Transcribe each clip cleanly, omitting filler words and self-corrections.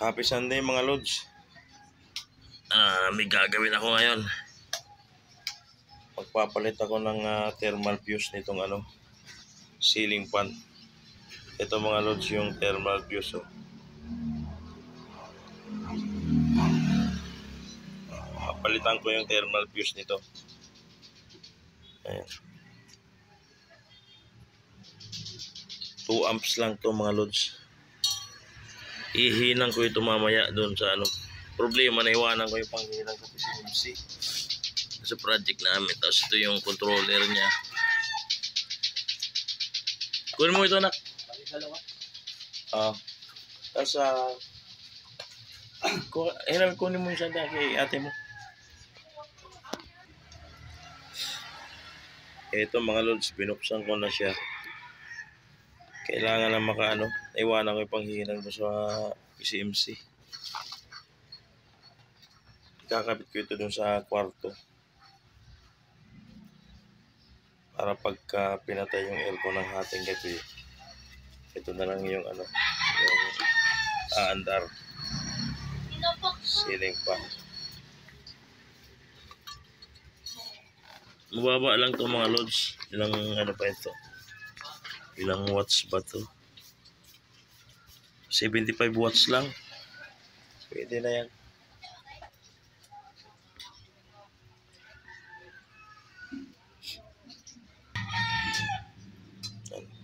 Happy Sunday mga lods. May gagawin ako ngayon. Magpapalit ako ng thermal fuse nitong ceiling fan. Ito mga lods yung thermal fuse. Papalitan ko yung thermal fuse nito. Ayan. 2 amps lang to mga lods. Ihinang ko ito mamaya doon sa problema na iwanan ko yung panghinang ko sa MC sa project namin. Tapos ito yung controller niya. Kunin mo ito, anak. Tapos kunin mo yung sanda kay ate mo. Ito mga lods, binuksan ko na siya. Kailangan na iwanan ko yung panghinang ko sa PCMC. Kakabit ko ito dun sa kwarto. Para pagka pinatay yung aircon ng hating gabi, ito na lang yung yung aandar ceiling fan. Mababa lang to mga lods. Ilang pa ito? Ilang watts ba to? 75 watts lang. Pwede na yan.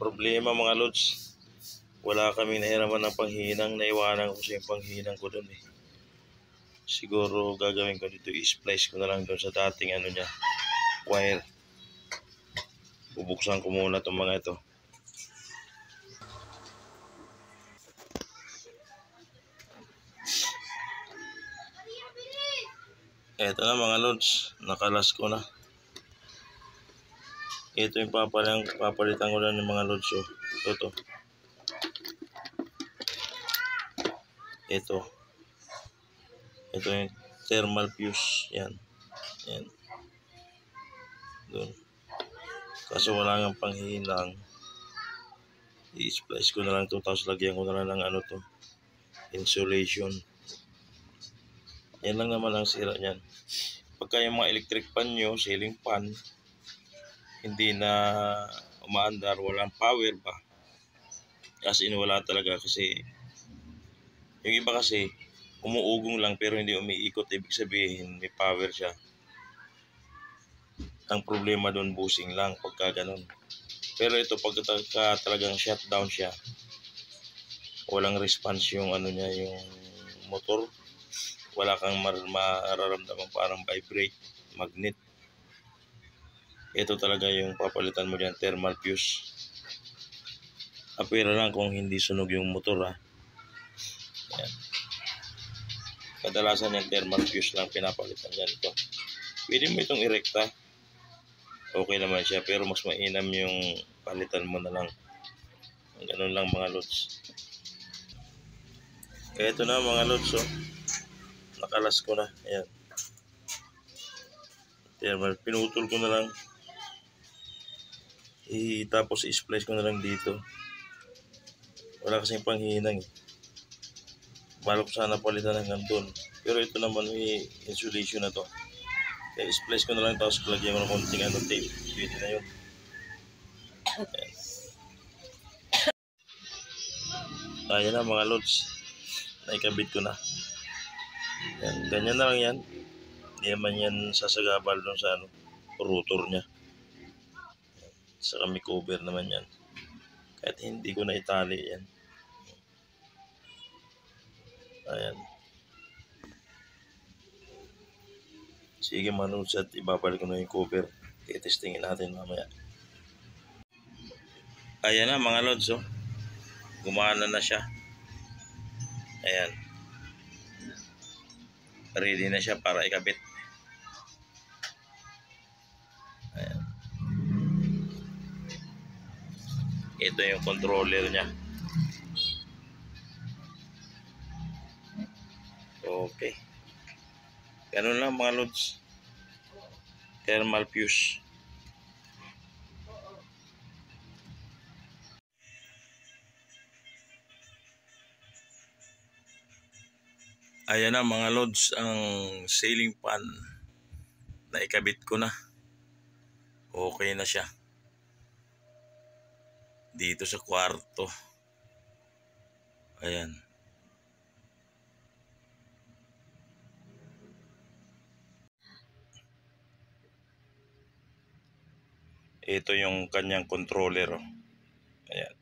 Problema mga lods, wala kami nahiraman ng panghinang. Naiwanan ko sa yung panghinang ko doon eh. Siguro gagawin ko dito, i-splice ko na lang doon sa dating niya, wire. Bubuksan ko muna itong mga ito. Ito na mga lods, nakalas ko na. Ito yung papalitan ko na ng mga lods. Ito. Ito yung thermal fuse. Yan. Doon. Kaso wala nga panghinang. I-splice ko na lang ito. Tapos lagyan ko na lang ng insulation. Yan lang naman ang sira niyan. Pagka yung mga electric fan nyo, ceiling fan, hindi na umaandar, walang power ba? Kasi wala talaga, kasi yung iba kasi umuugong lang pero hindi umiikot, ibig sabihin may power siya. Ang problema doon, busing lang pagka ganun. Pero ito pagka talagang shutdown siya, walang response yung niya, yung motor. Wala kang mararamdaman parang vibrate, magnet. Ito talaga yung papalitan mo dyan, thermal fuse. Apira lang kung hindi sunog yung motor Ayan. Kadalasan yung thermal fuse lang pinapalitan dyan ito. Pwede mo itong irekta. Okay naman siya, pero mas mainam yung palitan mo na lang. Ganun lang mga lods. Ito na mga lods. Nakalas ko na. Ayan. Thermal. Pinutol ko na lang. Tapos i-splice ko na lang dito. Wala kasing panghinang Balok sana palitan hanggang doon. Pero ito naman may insulation na to. Kaya i-splice ko na lang, tapos lagyan ko ng konting tape. Pwede na yun. Ayan na mga lods. Naikabit ko na. Ayan. Ganyan na lang yan. Hindi naman yan sasagabal doon sa rotor niya. Saka may cover naman yan. Kahit hindi ko na itali yan. Ayan. Sige manood at ibabalik ko na yung cover. I-testingin natin mamaya. Ayan na mga lods. Gumana na siya. Ayan. Ready na siya para ikabit. Ayan. Ito yung controller niya. Okay. Ganun lang mga lods. Thermal fuse. Ayan na mga lods, ang ceiling fan na ikabit ko na. Okay na siya. Dito sa kwarto. Ayan. Ito yung kanyang controller. Oh. Ayan.